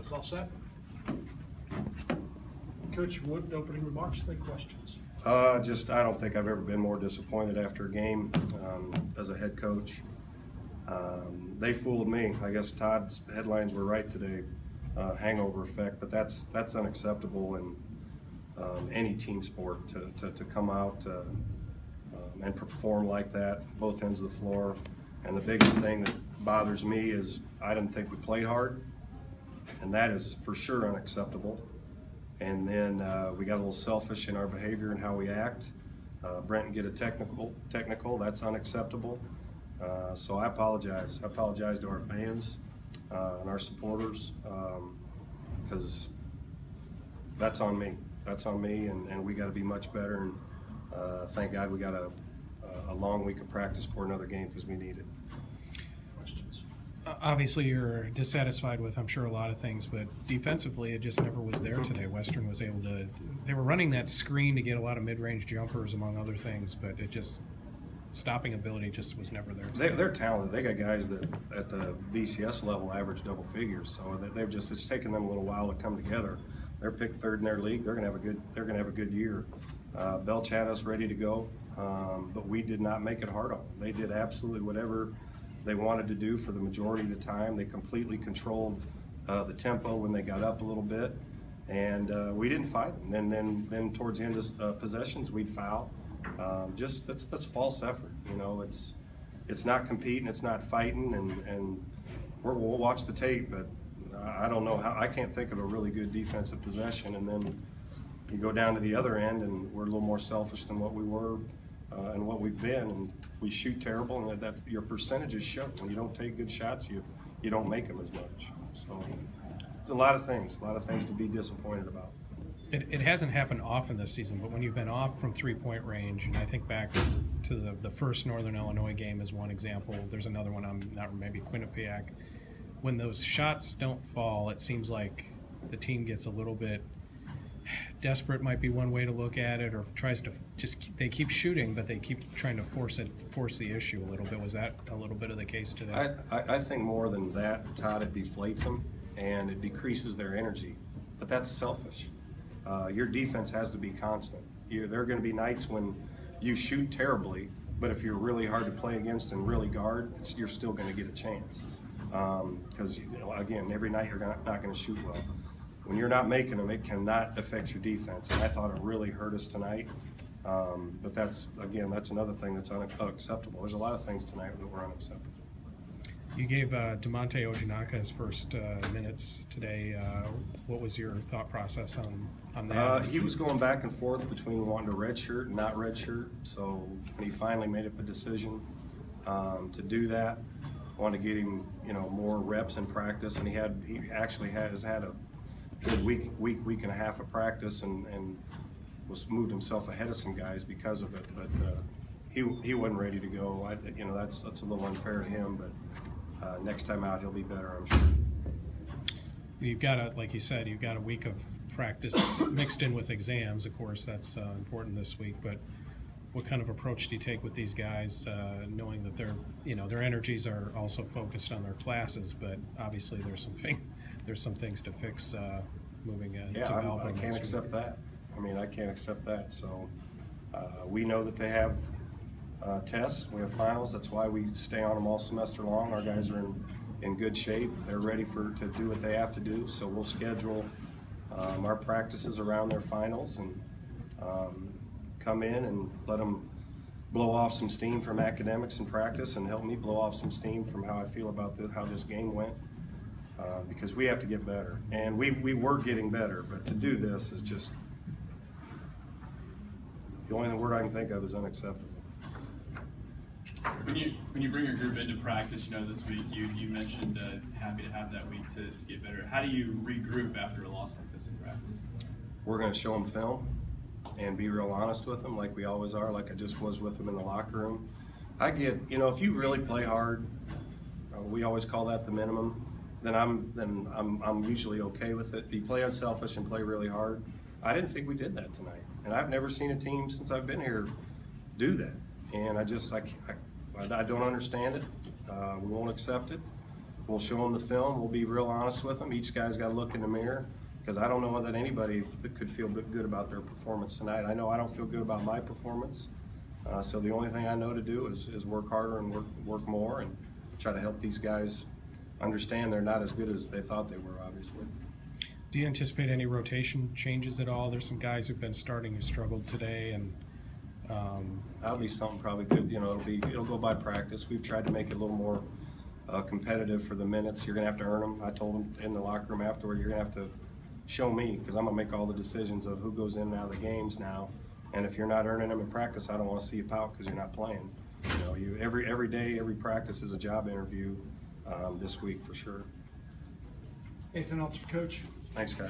It's all set. Coach Wood, opening remarks, then questions. I don't think I've ever been more disappointed after a game as a head coach. They fooled me. I guess Todd's headlines were right today, hangover effect, but that's unacceptable in any team sport to come out and perform like that, both ends of the floor. And the biggest thing that bothers me is I didn't think we played hard, and that is for sure unacceptable. And then we got a little selfish in our behavior and how we act. Brent get a technical, that's unacceptable. So I apologize. I apologize to our fans and our supporters because that's on me. That's on me, and we got to be much better. And thank God we got a long week of practice for another game because we need it. Questions? Obviously, you're dissatisfied with, I'm sure, a lot of things, but defensively, it just never was there today. Western was able to, they were running that screen to get a lot of mid-range jumpers, among other things, but it just, stopping ability just was never there. They're talented. They got guys that at the BCS level average double figures, so it's taken them a little while to come together. They're picked third in their league. They're gonna have a good year. Belch had us ready to go, but we did not make it hard on them. They did absolutely whatever they wanted to do for the majority of the time. They completely controlled the tempo when they got up a little bit, and we didn't fight them. Then towards the end of possessions, we'd foul. That's false effort. You know, it's not competing, it's not fighting, and we'll watch the tape, but I don't know how. I can't think of a really good defensive possession, and then you go down to the other end, and we're a little more selfish than what we were and what we've been, and we shoot terrible, and that's your percentages show. When you don't take good shots, you don't make them as much. So a lot of things to be disappointed about. It hasn't happened often this season, but when you've been off from three-point range, and I think back to the first Northern Illinois game as one example, there's another one, maybe Quinnipiac. When those shots don't fall, it seems like the team gets a little bit desperate, might be one way to look at it, or tries to they keep shooting, but they keep trying to force the issue a little bit. Was that a little bit of the case today? I think more than that, Todd, it deflates them and it decreases their energy, but that's selfish. Your defense has to be constant. There are going to be nights when you shoot terribly, but if you're really hard to play against and really guard, you're still going to get a chance. Because again, every night you're not going to shoot well. When you're not making them, it cannot affect your defense. And I thought it really hurt us tonight. But that's another thing that's unacceptable. There's a lot of things tonight that were unacceptable. You gave DeMonte Ojinaka his first minutes today. What was your thought process on that? He was going back and forth between wanting to redshirt and not redshirt. So when he finally made up a decision to do that, wanted to get him, more reps in practice, and he actually has had a good week and a half of practice, and moved himself ahead of some guys because of it. But he wasn't ready to go. That's a little unfair to him, but. Next time out, he'll be better, I'm sure. You've got like you said, you've got a week of practice mixed in with exams. Of course, that's important this week. But what kind of approach do you take with these guys, knowing that their energies are also focused on their classes, but obviously there's some things to fix moving to Valpo. I can't accept that. I can't accept that. So we know that they have. Tests, we have finals. That's why we stay on them all semester long. Our guys are in good shape. They're ready to do what they have to do. So we'll schedule our practices around their finals and come in and let them blow off some steam from academics and practice, and help me blow off some steam from how I feel about how this game went. Because we have to get better, and we were getting better, but to do this is just the only word I can think of is unacceptable. When you bring your group into practice, this week you mentioned happy to have that week to get better. How do you regroup after a loss like this in practice? We're going to show them film and be real honest with them, like we always are, like I just was with them in the locker room. I get, if you really play hard, we always call that the minimum. Then I'm usually okay with it. If you play unselfish and play really hard, I didn't think we did that tonight, and I've never seen a team since I've been here do that. And I don't understand it. We won't accept it. We'll show them the film. We'll be real honest with them. Each guy's got to look in the mirror, because I don't know that anybody that could feel good about their performance tonight. I know I don't feel good about my performance. So the only thing I know to do is work harder and work more and try to help these guys understand they're not as good as they thought they were, obviously. Do you anticipate any rotation changes at all? There's some guys who've been starting who struggled today, and That'll be something probably good. You know, it'll go by practice. We've tried to make it a little more competitive for the minutes. You're gonna have to earn them. I told them in the locker room afterward, you're gonna have to show me, because I'm gonna make all the decisions of who goes in and out of the games now. And if you're not earning them in practice, I don't want to see you pout because you're not playing. You know, every day, every practice is a job interview this week for sure. Anything else for Coach? Thanks, guys.